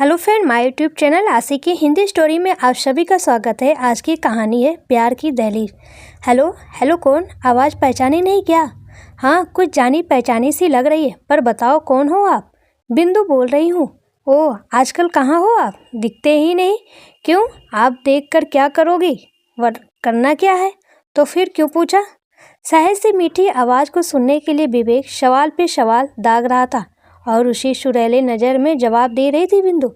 Hello friend, my YouTube channel आशी की Hindi story में आप सभी का स्वागत है। आज की कहानी है प्यार की दहलीज। हेलो हेलो, कौन? आवाज़ पहचानी नहीं क्या? हाँ, कुछ जानी पहचानी सी लग रही है, पर बताओ कौन हो आप? बिंदु बोल रही हूँ। ओह, आजकल कहाँ हो आप? दिखते ही नहीं। क्यों? आप देख कर क्या करोगी? करना क्या है? तो फिर क्यों पूछा? सहज से मीठी आवाज़ को सुनने के लिए विवेक सवाल पे सवाल दाग रहा था और उसी सुरीले नज़र में जवाब दे रही थी बिंदु।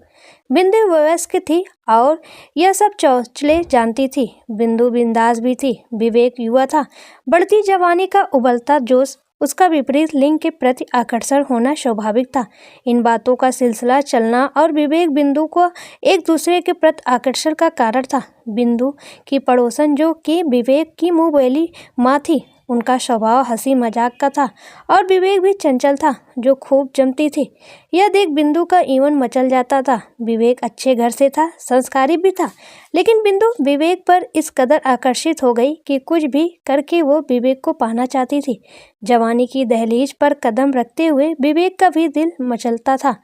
बिंदु वयस्क थी और यह सब चौचले जानती थी। बिंदु बिंदास भी थी। विवेक युवा था। बढ़ती जवानी का उबलता जोश, उसका विपरीत लिंग के प्रति आकर्षण होना स्वाभाविक था। इन बातों का सिलसिला चलना और विवेक बिंदु को एक दूसरे के प्रति आकर्षण का कारण था। बिंदु की पड़ोसन जो कि विवेक की मुँह बोली माँ थी, उनका स्वभाव हंसी मजाक का था और विवेक भी चंचल था जो खूब जमती थी। यह देख बिंदु का ईवन मचल जाता था। विवेक अच्छे घर से था, संस्कारी भी था, लेकिन बिंदु विवेक पर इस कदर आकर्षित हो गई कि कुछ भी करके वो विवेक को पाना चाहती थी। जवानी की दहलीज पर कदम रखते हुए विवेक का भी दिल मचलता था।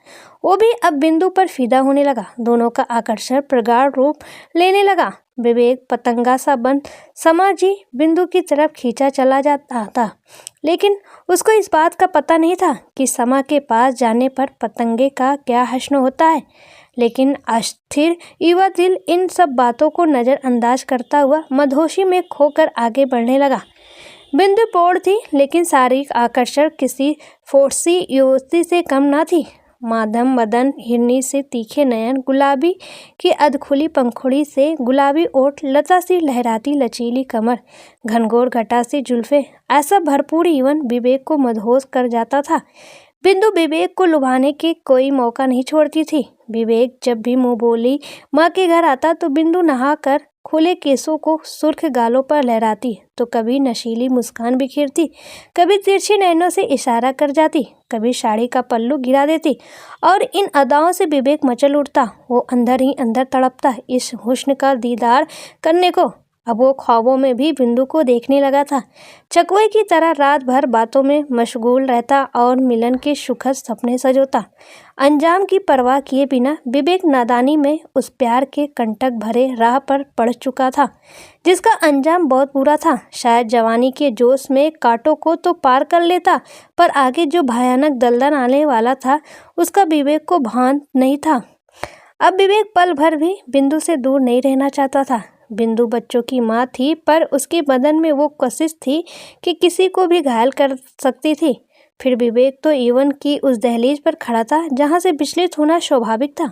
वो भी अब बिंदु पर फिदा होने लगा। दोनों का आकर्षण प्रगाढ़ रूप लेने लगा। विवेक पतंगा सा बन समाजी बिंदु की तरफ खींचा चला जाता था, लेकिन उसको इस बात का पता नहीं था कि समा के पास जाने पर पतंगे का क्या हश्न होता है। लेकिन अस्थिर युवा दिल इन सब बातों को नज़रअंदाज करता हुआ मदहोशी में खोकर आगे बढ़ने लगा। बिंदु प्रौढ़ थी, लेकिन शारीरिक आकर्षण किसी फोर्सी युवती से कम ना थी। माधम मदन हिरनी से तीखे नयन, गुलाबी की अधखुली पंखुड़ी से गुलाबी ओठ, लता सी लहराती लचीली कमर, घनघोर घटा सी जुल्फे, ऐसा भरपूर यौवन विवेक को मदहोश कर जाता था। बिंदु विवेक को लुभाने के कोई मौका नहीं छोड़ती थी। विवेक जब भी मुँह बोली माँ के घर आता तो बिंदु नहा कर खुले केसों को सुर्ख गालों पर लहराती, तो कभी नशीली मुस्कान बिखेरती, कभी तिरछी नैनों से इशारा कर जाती, कभी साड़ी का पल्लू गिरा देती और इन अदाओं से विवेक मचल उठता। वो अंदर ही अंदर तड़पता इस हुस्न का दीदार करने को। अब वो ख्वाबों में भी बिंदु को देखने लगा था। चकवे की तरह रात भर बातों में मशगूल रहता और मिलन के सुखद सपने सजोता। अंजाम की परवाह किए बिना विवेक नादानी में उस प्यार के कंटक भरे राह पर पड़ चुका था, जिसका अंजाम बहुत बुरा था। शायद जवानी के जोश में कांटों को तो पार कर लेता, पर आगे जो भयानक दलदल आने वाला था उसका विवेक को भान नहीं था। अब विवेक पल भर भी बिंदु से दूर नहीं रहना चाहता था। बिंदु बच्चों की माँ थी, पर उसके बदन में वो कशिश थी कि किसी को भी घायल कर सकती थी। फिर विवेक तो यौवन की उस दहलीज पर खड़ा था जहाँ से विचलित होना स्वाभाविक था।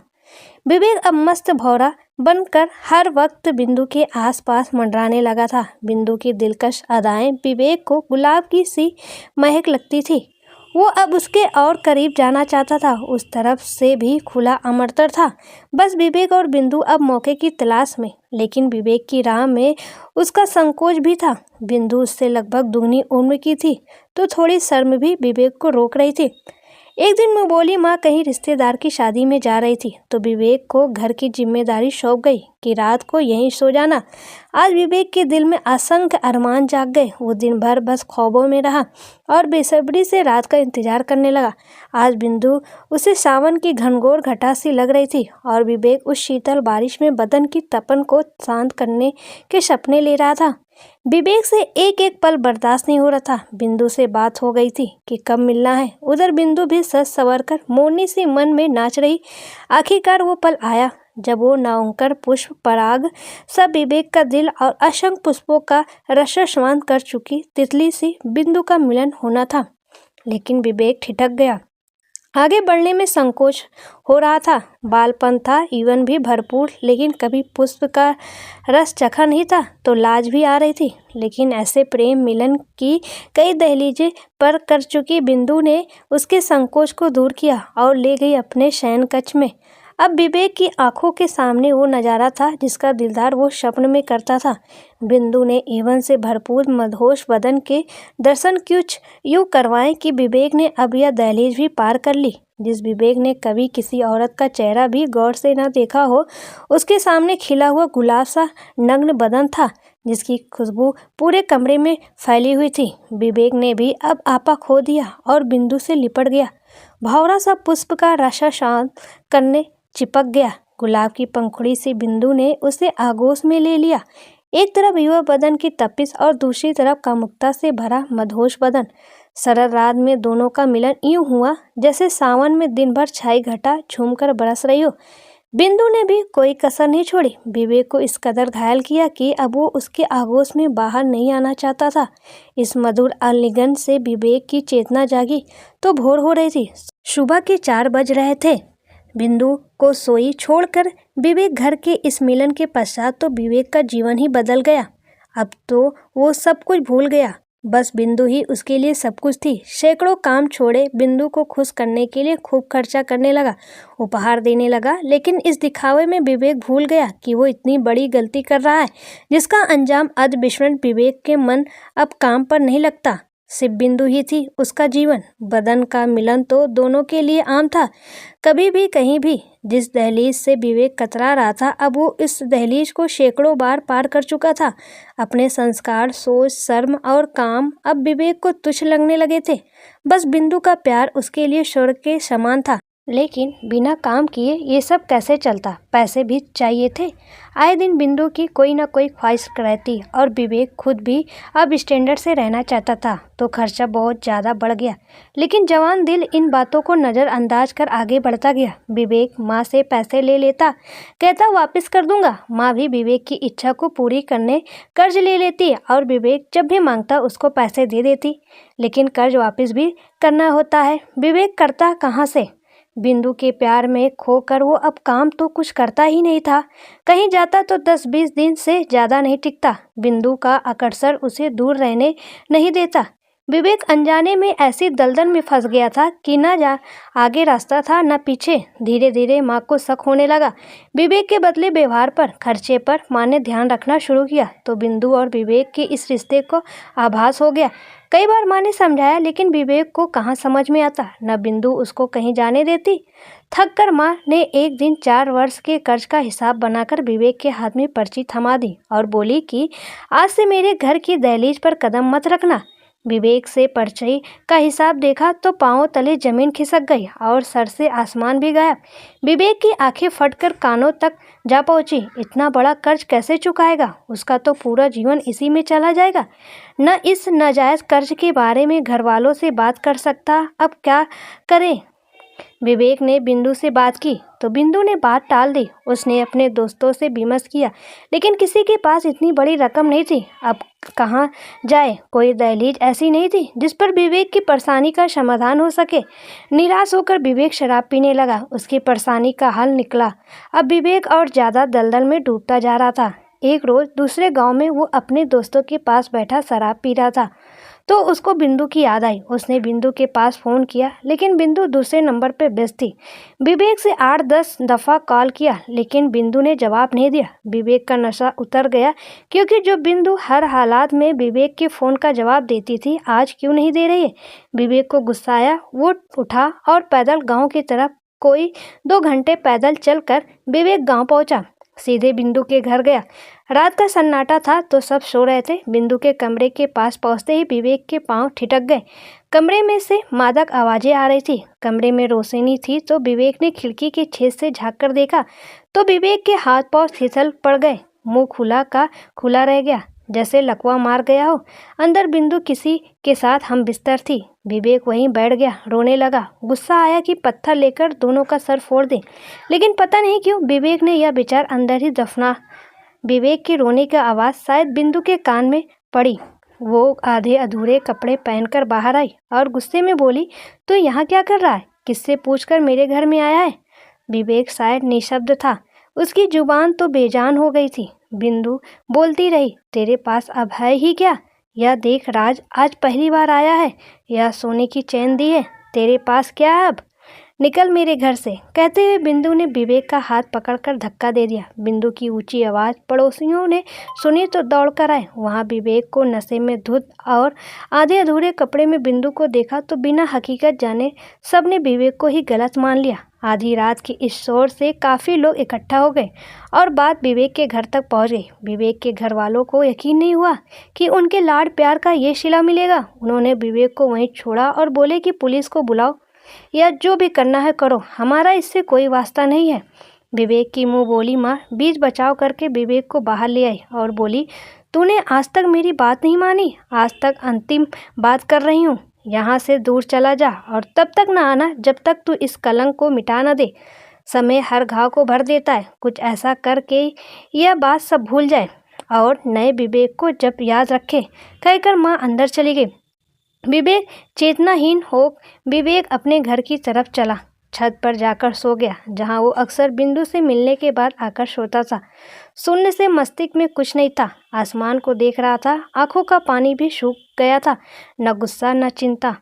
विवेक अब मस्त भौरा बनकर हर वक्त बिंदु के आसपास मंडराने लगा था। बिंदु की दिलकश अदाएं विवेक को गुलाब की सी महक लगती थी। वो अब उसके और करीब जाना चाहता था। उस तरफ से भी खुला अमरतर था। बस विवेक और बिंदु अब मौके की तलाश में, लेकिन विवेक की राह में उसका संकोच भी था। बिंदु उससे लगभग दुगनी उम्र की थी, तो थोड़ी शर्म भी विवेक को रोक रही थी। एक दिन मैं बोली माँ कहीं रिश्तेदार की शादी में जा रही थी, तो विवेक को घर की जिम्मेदारी सौंप गई कि रात को यहीं सो जाना। आज विवेक के दिल में असंख्य अरमान जाग गए। वो दिन भर बस ख्वाबों में रहा और बेसब्री से रात का इंतजार करने लगा। आज बिंदु उसे सावन की घनघोर घटा सी लग रही थी और विवेक उस शीतल बारिश में बदन की तपन को शांत करने के सपने ले रहा था। विवेक से एक एक पल बर्दाश्त नहीं हो रहा था। बिंदु से बात हो गई थी कि कब मिलना है। उधर बिंदु भी सज संवर कर मोरनी सी मन में नाच रही। आखिरकार वो पल आया जब वो नाउंकर पुष्प पराग सब विवेक का दिल और असंख्य पुष्पों का रसस्वान कर चुकी तितली सी बिंदु का मिलन होना था। लेकिन विवेक ठिठक गया। आगे बढ़ने में संकोच हो रहा था। बालपन था, यौवन भी भरपूर, लेकिन कभी पुष्प का रस चखा नहीं था, तो लाज भी आ रही थी। लेकिन ऐसे प्रेम मिलन की कई दहलीजें पर कर चुकी बिंदु ने उसके संकोच को दूर किया और ले गई अपने शयन कक्ष में। अब विवेक की आंखों के सामने वो नज़ारा था जिसका दीदार वो स्वप्न में करता था। बिंदु ने यौवन से भरपूर मदहोश बदन के दर्शन कुछ यूँ करवाए कि विवेक ने अब यह दहलीज भी पार कर ली। जिस विवेक ने कभी किसी औरत का चेहरा भी गौर से न देखा हो, उसके सामने खिला हुआ गुलाब सा नग्न बदन था जिसकी खुशबू पूरे कमरे में फैली हुई थी। विवेक ने भी अब आपा खो दिया और बिंदु से लिपट गया। भौरा सा पुष्प का रसा शांत करने चिपक गया। गुलाब की पंखुड़ी से बिंदु ने उसे आगोश में ले लिया। एक तरफ युवा बदन की तपिश और दूसरी तरफ कामुकता से भरा मदहोश बदन। सरल रात में दोनों का मिलन यूं हुआ जैसे सावन में दिन भर छाई घटा झूमकर बरस रही हो। बिंदु ने भी कोई कसर नहीं छोड़ी। विवेक को इस कदर घायल किया कि अब वो उसके आगोश में बाहर नहीं आना चाहता था। इस मधुर आलिंगन से विवेक की चेतना जागी तो भोर हो रही थी। सुबह के 4 बज रहे थे। बिंदु को सोई छोड़कर विवेक घर के इस मिलन के पश्चात तो विवेक का जीवन ही बदल गया। अब तो वो सब कुछ भूल गया। बस बिंदु ही उसके लिए सब कुछ थी। सैकड़ों काम छोड़े बिंदु को खुश करने के लिए खूब खर्चा करने लगा, उपहार देने लगा। लेकिन इस दिखावे में विवेक भूल गया कि वो इतनी बड़ी गलती कर रहा है जिसका अंजाम अध विस्मरण। विवेक के मन अब काम पर नहीं लगता। सिर्फ बिंदु ही थी उसका जीवन। बदन का मिलन तो दोनों के लिए आम था, कभी भी कहीं भी। जिस दहलीज से विवेक कतरा रहा था, अब वो इस दहलीज को सैकड़ों बार पार कर चुका था। अपने संस्कार, सोच, शर्म और काम अब विवेक को तुच्छ लगने लगे थे। बस बिंदु का प्यार उसके लिए स्वर्ग के समान था। लेकिन बिना काम किए ये सब कैसे चलता? पैसे भी चाहिए थे। आए दिन बिंदु की कोई ना कोई ख्वाहिश रहती और विवेक खुद भी अब स्टैंडर्ड से रहना चाहता था, तो खर्चा बहुत ज़्यादा बढ़ गया। लेकिन जवान दिल इन बातों को नज़रअंदाज कर आगे बढ़ता गया। विवेक माँ से पैसे ले लेता, कहता वापस कर दूंगा। माँ भी विवेक की इच्छा को पूरी करने कर्ज ले लेती और विवेक जब भी मांगता उसको पैसे दे देती। लेकिन कर्ज वापस भी करना होता है, विवेक करता कहाँ से? बिंदु के प्यार में खोकर वो अब काम तो कुछ करता ही नहीं था। कहीं जाता तो 10-20 दिन से ज़्यादा नहीं टिकता। बिंदु का आकर्षण उसे दूर रहने नहीं देता। विवेक अनजाने में ऐसी दलदल में फंस गया था कि न जा आगे रास्ता था न पीछे। धीरे धीरे माँ को शक होने लगा। विवेक के बदले व्यवहार पर, खर्चे पर माँ ने ध्यान रखना शुरू किया तो बिंदु और विवेक के इस रिश्ते को आभास हो गया। कई बार माँ ने समझाया लेकिन विवेक को कहाँ समझ में आता। न बिंदु उसको कहीं जाने देती। थक कर माँ ने एक दिन 4 वर्ष के कर्ज का हिसाब बनाकर विवेक के हाथ में पर्ची थमा दी और बोली कि आज से मेरे घर की दहलीज पर कदम मत रखना। विवेक से पर्ची का हिसाब देखा तो पांव तले जमीन खिसक गई और सर से आसमान भी गायब। विवेक की आंखें फटकर कानों तक जा पहुंची। इतना बड़ा कर्ज कैसे चुकाएगा? उसका तो पूरा जीवन इसी में चला जाएगा। न इस नाजायज कर्ज के बारे में घर वालों से बात कर सकता। अब क्या करे? विवेक ने बिंदु से बात की तो बिंदु ने बात टाल दी। उसने अपने दोस्तों से विमर्श किया लेकिन किसी के पास इतनी बड़ी रकम नहीं थी। अब कहाँ जाए? कोई दहलीज ऐसी नहीं थी जिस पर विवेक की परेशानी का समाधान हो सके। निराश होकर विवेक शराब पीने लगा। उसकी परेशानी का हल निकला। अब विवेक और ज़्यादा दलदल में डूबता जा रहा था। एक रोज़ दूसरे गांव में वो अपने दोस्तों के पास बैठा शराब पी रहा था तो उसको बिंदु की याद आई। उसने बिंदु के पास फ़ोन किया लेकिन बिंदु दूसरे नंबर पर व्यस्त थी। विवेक से 8-10 दफ़ा कॉल किया लेकिन बिंदु ने जवाब नहीं दिया। विवेक का नशा उतर गया क्योंकि जो बिंदु हर हालात में विवेक के फ़ोन का जवाब देती थी आज क्यों नहीं दे रही है। विवेक को गुस्सा आया। वो उठा और पैदल गाँव की तरफ कोई 2 घंटे पैदल चलकर विवेक गाँव पहुँचा। सीधे बिंदु के घर गया। रात का सन्नाटा था तो सब सो रहे थे। बिंदु के कमरे के पास पहुंचते ही विवेक के पांव ठिठक गए। कमरे में से मादक आवाज़ें आ रही थी। कमरे में रोशनी थी तो विवेक ने खिड़की के छेद से झाँक कर देखा तो विवेक के हाथ पांव फिसल पड़ गए। मुंह खुला का खुला रह गया जैसे लकवा मार गया हो। अंदर बिंदु किसी के साथ हम बिस्तर थी। विवेक वहीं बैठ गया, रोने लगा। गुस्सा आया कि पत्थर लेकर दोनों का सर फोड़ दे लेकिन पता नहीं क्यों विवेक ने यह विचार अंदर ही दफना। विवेक के रोने की आवाज़ शायद बिंदु के कान में पड़ी। वो आधे अधूरे कपड़े पहनकर बाहर आई और गुस्से में बोली, तो यहाँ क्या कर रहा है? किससे पूछकर मेरे घर में आया है? विवेक शायद निशब्द था। उसकी जुबान तो बेजान हो गई थी। बिंदु बोलती रही, तेरे पास अब है ही क्या? यह देख राज आज पहली बार आया है। यह सोने की चैन दी है। तेरे पास क्या है अब? निकल मेरे घर से। कहते हुए बिंदु ने विवेक का हाथ पकड़कर धक्का दे दिया। बिंदु की ऊंची आवाज़ पड़ोसियों ने सुनी तो दौड़कर आए। वहां विवेक को नशे में धुत और आधे अधूरे कपड़े में बिंदु को देखा तो बिना हकीकत जाने सबने विवेक को ही गलत मान लिया। आधी रात के इस शोर से काफ़ी लोग इकट्ठा हो गए और बात विवेक के घर तक पहुंच गई। विवेक के घर वालों को यकीन नहीं हुआ कि उनके लाड प्यार का ये सिला मिलेगा। उन्होंने विवेक को वहीं छोड़ा और बोले कि पुलिस को बुलाओ। या जो भी करना है करो, हमारा इससे कोई वास्ता नहीं है। विवेक की मुंह बोली माँ बीच बचाव करके विवेक को बाहर ले आई और बोली, तूने आज तक मेरी बात नहीं मानी, आज तक अंतिम बात कर रही हूँ। यहाँ से दूर चला जा और तब तक ना आना जब तक तू इस कलंक को मिटा न दे। समय हर घाव को भर देता है, कुछ ऐसा करके यह बात सब भूल जाए और नए विवेक को जब याद रखे। कहकर माँ अंदर चली गई। विवेक चेतनाहीन हो विवेक अपने घर की तरफ चला। छत पर जाकर सो गया, जहाँ वो अक्सर बिंदु से मिलने के बाद आकर सोता था। शून्य से मस्तिष्क में कुछ नहीं था। आसमान को देख रहा था, आंखों का पानी भी सूख गया था। न गुस्सा न चिंता,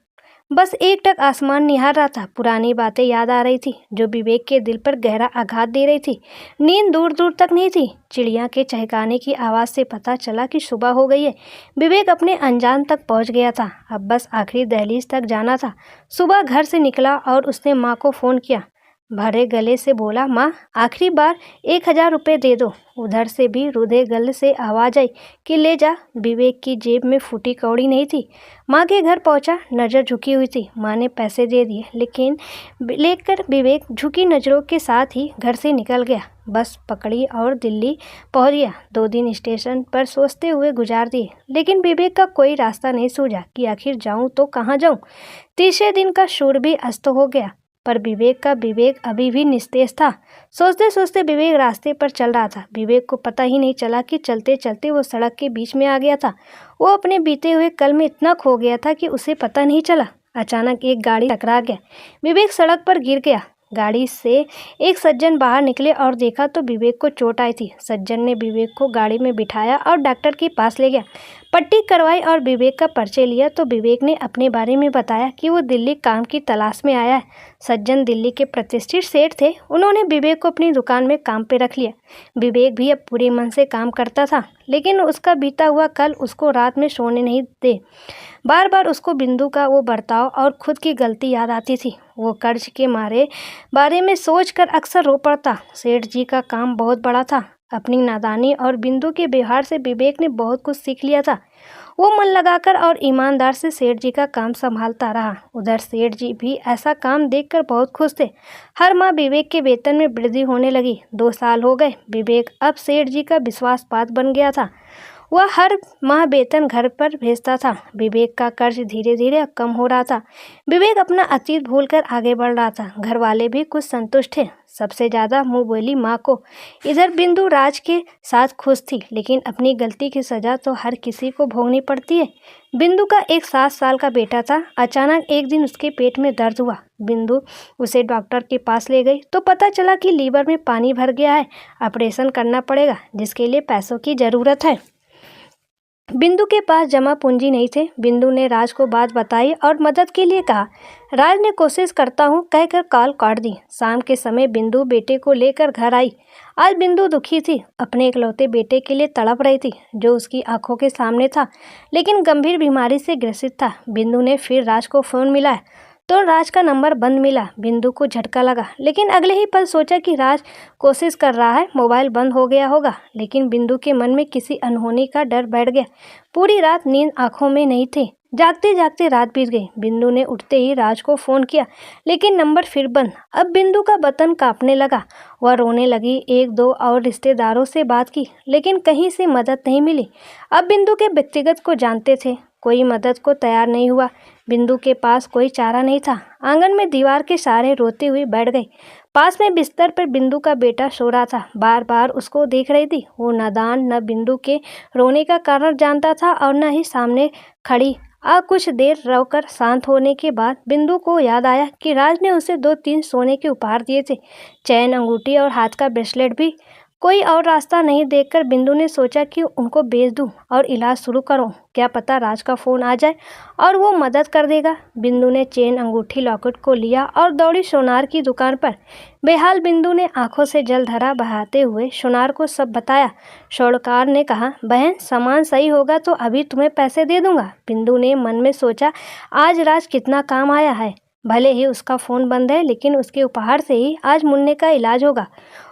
बस एकटक आसमान निहार रहा था। पुरानी बातें याद आ रही थी जो विवेक के दिल पर गहरा आघात दे रही थी। नींद दूर दूर तक नहीं थी। चिड़िया के चहकाने की आवाज़ से पता चला कि सुबह हो गई है। विवेक अपने अंजाम तक पहुंच गया था, अब बस आखिरी दहलीज तक जाना था। सुबह घर से निकला और उसने माँ को फ़ोन किया। भरे गले से बोला, माँ आखिरी बार 1000 रुपये दे दो। उधर से भी रुधे गले से आवाज़ आई कि ले जा। विवेक की जेब में फूटी कौड़ी नहीं थी। माँ के घर पहुंचा, नज़र झुकी हुई थी। माँ ने पैसे दे दिए, लेकिन लेकर विवेक झुकी नज़रों के साथ ही घर से निकल गया। बस पकड़ी और दिल्ली पहुंच गया। 2 दिन स्टेशन पर सोचते हुए गुजार दिए, लेकिन विवेक का कोई रास्ता नहीं सूझा कि आखिर जाऊं तो कहाँ जाऊं। तीसरे दिन का सूर्य भी अस्त हो गया, पर विवेक अभी भी निस्तेज था। सोचते सोचते विवेक रास्ते पर चल रहा था। विवेक को पता ही नहीं चला कि चलते चलते वो सड़क के बीच में आ गया था। वो अपने बीते हुए कल में इतना खो गया था कि उसे पता नहीं चला। अचानक एक गाड़ी टकरा गया। विवेक सड़क पर गिर गया। गाड़ी से एक सज्जन बाहर निकले और देखा तो विवेक को चोट आई थी। सज्जन ने विवेक को गाड़ी में बिठाया और डॉक्टर के पास ले गया। पट्टी करवाई और विवेक का पर्चे लिया तो विवेक ने अपने बारे में बताया कि वो दिल्ली काम की तलाश में आया है। सज्जन दिल्ली के प्रतिष्ठित सेठ थे। उन्होंने विवेक को अपनी दुकान में काम पे रख लिया। विवेक भी अब पूरे मन से काम करता था, लेकिन उसका बीता हुआ कल उसको रात में सोने नहीं दे। बार बार उसको बिंदु का वो बर्ताव और खुद की गलती याद आती थी। वो कर्ज के बारे में सोचकर अक्सर रो पड़ता। सेठ जी का काम बहुत बड़ा था। अपनी नादानी और बिंदु के व्यवहार से विवेक ने बहुत कुछ सीख लिया था। वो मन लगाकर और ईमानदार से सेठ जी का काम संभालता रहा। उधर सेठ जी भी ऐसा काम देखकर बहुत खुश थे। हर माह विवेक के वेतन में वृद्धि होने लगी। 2 साल हो गए। विवेक अब सेठ जी का विश्वास पात्र बन गया था। वह हर माह वेतन घर पर भेजता था। विवेक का कर्ज धीरे धीरे कम हो रहा था। विवेक अपना अतीत भूलकर आगे बढ़ रहा था। घर वाले भी कुछ संतुष्ट थे, सबसे ज़्यादा मुँह बोली माँ को। इधर बिंदु राज के साथ खुश थी, लेकिन अपनी गलती की सज़ा तो हर किसी को भोगनी पड़ती है। बिंदु का एक 7 साल का बेटा था। अचानक एक दिन उसके पेट में दर्द हुआ। बिंदु उसे डॉक्टर के पास ले गई तो पता चला कि लीवर में पानी भर गया है। ऑपरेशन करना पड़ेगा, जिसके लिए पैसों की ज़रूरत है। बिंदु के पास जमा पूंजी नहीं थे। बिंदु ने राज को बात बताई और मदद के लिए कहा। राज ने कोशिश करता हूँ कहकर कॉल काट दी। शाम के समय बिंदु बेटे को लेकर घर आई। आज बिंदु दुखी थी। अपने इकलौते बेटे के लिए तड़प रही थी, जो उसकी आंखों के सामने था, लेकिन गंभीर बीमारी से ग्रसित था। बिंदु ने फिर राज को फ़ोन मिलाया तो राज का नंबर बंद मिला। बिंदु को झटका लगा, लेकिन अगले ही पल सोचा कि राज कोशिश कर रहा है, मोबाइल बंद हो गया होगा। लेकिन बिंदु के मन में किसी अनहोनी का डर बैठ गया। पूरी रात नींद आंखों में नहीं थी। जागते जागते रात बीत गई। बिंदु ने उठते ही राज को फ़ोन किया, लेकिन नंबर फिर बंद। अब बिंदु का बदन कांपने लगा। वह रोने लगी। 1-2 और रिश्तेदारों से बात की, लेकिन कहीं से मदद नहीं मिली। अब बिंदु के व्यक्तिगत को जानते थे, कोई मदद को तैयार नहीं हुआ। बिंदु के पास कोई चारा नहीं था। आंगन में दीवार के सहारे रोती हुई बैठ गई। पास में बिस्तर पर बिंदु का बेटा सो रहा था। बार बार उसको देख रही थी। वो नादान न बिंदु के रोने का कारण जानता था और न ही सामने खड़ी। कुछ देर रोकर शांत होने के बाद बिंदु को याद आया कि राज ने उसे 2-3 सोने के उपहार दिए थे, चैन, अंगूठी और हाथ का ब्रेसलेट भी। कोई और रास्ता नहीं देखकर बिंदु ने सोचा कि उनको बेच दूं और इलाज शुरू करूं। क्या पता राज का फ़ोन आ जाए और वो मदद कर देगा। बिंदु ने चेन, अंगूठी, लॉकेट को लिया और दौड़ी सोनार की दुकान पर। बेहाल बिंदु ने आंखों से जलधरा बहाते हुए सोनार को सब बताया। स्वर्णकार ने कहा, बहन सामान सही होगा तो अभी तुम्हें पैसे दे दूंगा। बिंदु ने मन में सोचा, आज राज कितना काम आया है। भले ही उसका फ़ोन बंद है, लेकिन उसके उपहार से ही आज मुन्ने का इलाज होगा।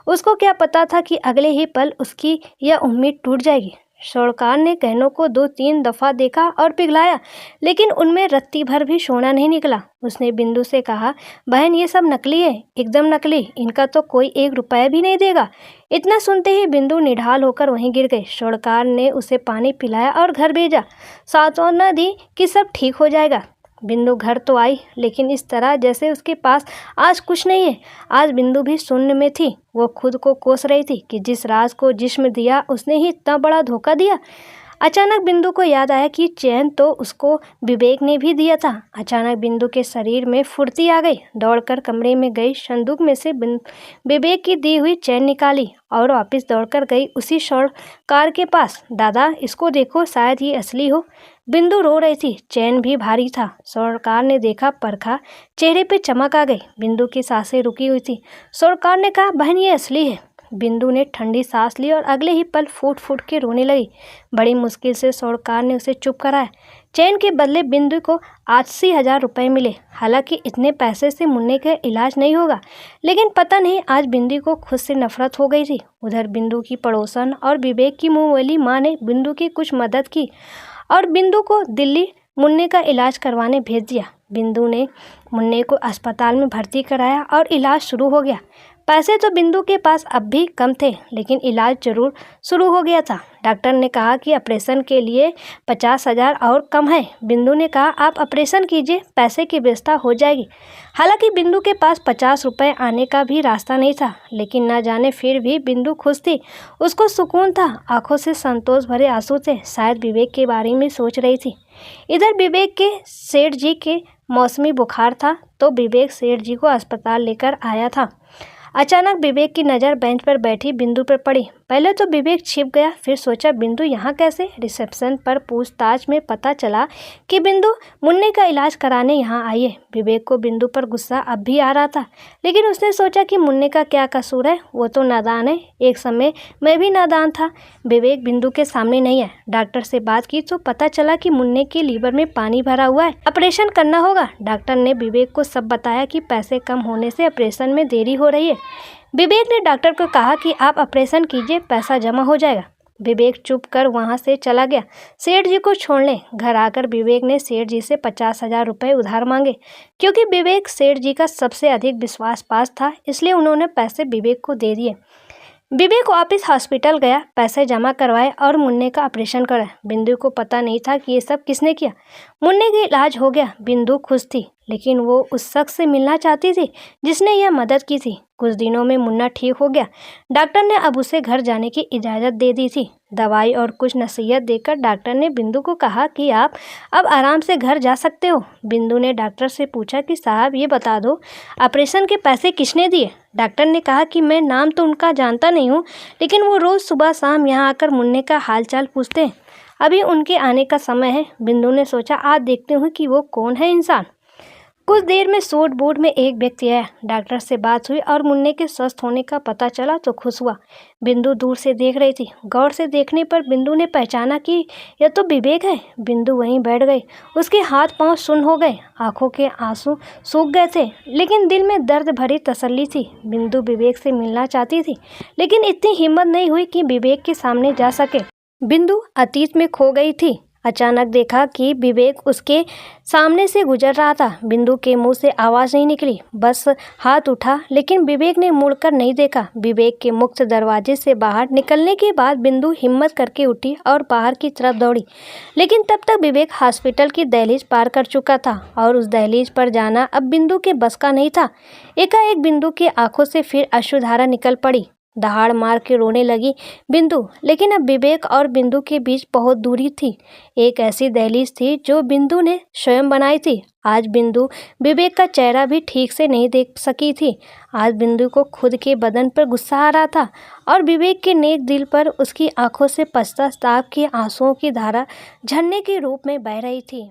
उसको क्या पता था कि अगले ही पल उसकी यह उम्मीद टूट जाएगी। स्वर्णकार ने गहनों को 2-3 दफ़ा देखा और पिघलाया, लेकिन उनमें रत्ती भर भी सोना नहीं निकला। उसने बिंदु से कहा, बहन ये सब नकली है, एकदम नकली, इनका तो कोई 1 रुपया भी नहीं देगा। इतना सुनते ही बिंदु निढाल होकर वहीं गिर गई। स्वर्णकार ने उसे पानी पिलाया और घर भेजा, सांत्वना दी कि सब ठीक हो जाएगा। बिंदु घर तो आई, लेकिन इस तरह जैसे उसके पास आज कुछ नहीं है। आज बिंदु भी शून्य में थी। वो खुद को कोस रही थी कि जिस राज को जिस्म दिया उसने ही इतना बड़ा धोखा दिया। अचानक बिंदु को याद आया कि चैन तो उसको विवेक ने भी दिया था। अचानक बिंदु के शरीर में फुर्ती आ गई। दौड़कर कमरे में गई, संदूक में से विवेक की दी हुई चैन निकाली और वापस दौड़कर गई उसी स्वर्णकार के पास। दादा, इसको देखो, शायद ये असली हो। बिंदु रो रही थी, चैन भी भारी था। स्वर्णकार ने देखा, परखा, चेहरे पे चमक आ गई। बिंदु की सांसें रुकी हुई थी। स्वर्णकार ने कहा, बहन ये असली है। बिंदु ने ठंडी सांस ली और अगले ही पल फूट फूट के रोने लगी। बड़ी मुश्किल से स्वर्णकार ने उसे चुप कराया। चैन के बदले बिंदु को 80,000 रुपये मिले। हालांकि इतने पैसे से मुन्ने का इलाज नहीं होगा, लेकिन पता नहीं आज बिंदु को खुद से नफरत हो गई थी। उधर बिंदु की पड़ोसन और विवेक की मुँह वाली माँ ने बिंदु की कुछ मदद की और बिंदु को दिल्ली मुन्ने का इलाज करवाने भेज दिया। बिंदु ने मुन्ने को अस्पताल में भर्ती कराया और इलाज शुरू हो गया। पैसे तो बिंदु के पास अब भी कम थे, लेकिन इलाज जरूर शुरू हो गया था। डॉक्टर ने कहा कि ऑपरेशन के लिए 50,000 और कम है। बिंदु ने कहा, आप ऑपरेशन कीजिए, पैसे की व्यवस्था हो जाएगी। हालांकि बिंदु के पास 50 रुपये आने का भी रास्ता नहीं था, लेकिन न जाने फिर भी बिंदु खुश थी। उसको सुकून था, आंखों से संतोष भरे आंसू थे। शायद विवेक के बारे में सोच रही थी। इधर विवेक के सेठ जी के मौसमी बुखार था, तो विवेक सेठ जी को अस्पताल लेकर आया था। अचानक विवेक की नज़र बेंच पर बैठी बिंदु पर पड़ी। पहले तो विवेक छिप गया, फिर सोचा बिंदु यहाँ कैसे। रिसेप्शन पर पूछताछ में पता चला कि बिंदु मुन्ने का इलाज कराने यहाँ आई है। विवेक को बिंदु पर गुस्सा अब भी आ रहा था, लेकिन उसने सोचा कि मुन्ने का क्या कसूर है, वो तो नादान है। एक समय मैं भी नादान था। विवेक बिंदु के सामने नहीं है। डॉक्टर से बात की तो पता चला कि मुन्ने के लीवर में पानी भरा हुआ है, ऑपरेशन करना होगा। डॉक्टर ने विवेक को सब बताया कि पैसे कम होने से ऑपरेशन में देरी हो रही है। विवेक ने डॉक्टर को कहा कि आप ऑपरेशन कीजिए, पैसा जमा हो जाएगा। विवेक चुप कर वहां से चला गया सेठ जी को छोड़ने। घर आकर विवेक ने सेठ जी से 50,000 रुपये उधार मांगे। क्योंकि विवेक सेठ जी का सबसे अधिक विश्वास पास था, इसलिए उन्होंने पैसे विवेक को दे दिए। विवेक वापस हॉस्पिटल गया, पैसे जमा करवाए और मुन्ने का ऑपरेशन कराया। बिंदु को पता नहीं था कि ये सब किसने किया। मुन्ने का इलाज हो गया। बिंदु खुश थी, लेकिन वो उस शख्स से मिलना चाहती थी जिसने यह मदद की थी। कुछ दिनों में मुन्ना ठीक हो गया। डॉक्टर ने अब उसे घर जाने की इजाज़त दे दी थी। दवाई और कुछ नसीहत देकर डॉक्टर ने बिंदु को कहा कि आप अब आराम से घर जा सकते हो। बिंदु ने डॉक्टर से पूछा कि साहब ये बता दो, ऑपरेशन के पैसे किसने दिए। डॉक्टर ने कहा कि मैं नाम तो उनका जानता नहीं हूँ, लेकिन वो रोज़ सुबह शाम यहाँ आकर मुन्ने का हालचाल पूछते हैं। अभी उनके आने का समय है। बिंदु ने सोचा, आज देखते हूँ कि वो कौन है इंसान। कुछ देर में सूट बूट में एक व्यक्ति आया। डॉक्टर से बात हुई और मुन्ने के स्वस्थ होने का पता चला तो खुश हुआ। बिंदु दूर से देख रही थी। गौर से देखने पर बिंदु ने पहचाना कि यह तो विवेक है। बिंदु वहीं बैठ गई। उसके हाथ पांव सुन्न हो गए, आंखों के आंसू सूख गए थे, लेकिन दिल में दर्द भरी तसल्ली थी। बिंदु विवेक से मिलना चाहती थी, लेकिन इतनी हिम्मत नहीं हुई कि विवेक के सामने जा सके। बिंदु अतीत में खो गई थी। अचानक देखा कि विवेक उसके सामने से गुजर रहा था। बिंदु के मुंह से आवाज़ नहीं निकली, बस हाथ उठा, लेकिन विवेक ने मुड़कर नहीं देखा। विवेक के मुक्त दरवाजे से बाहर निकलने के बाद बिंदु हिम्मत करके उठी और बाहर की तरफ दौड़ी, लेकिन तब तक विवेक हॉस्पिटल की दहलीज पार कर चुका था और उस दहलीज पर जाना अब बिंदु के बस का नहीं था। एकाएक बिंदु की आंखों से फिर अश्रुधारा निकल पड़ी। दहाड़ मार के रोने लगी बिंदु, लेकिन अब विवेक और बिंदु के बीच बहुत दूरी थी। एक ऐसी दहलीज थी जो बिंदु ने स्वयं बनाई थी। आज बिंदु विवेक का चेहरा भी ठीक से नहीं देख सकी थी। आज बिंदु को खुद के बदन पर गुस्सा आ रहा था और विवेक के नेक दिल पर उसकी आंखों से पश्चाताप के आंसुओं की धारा झरने के रूप में बह रही थी।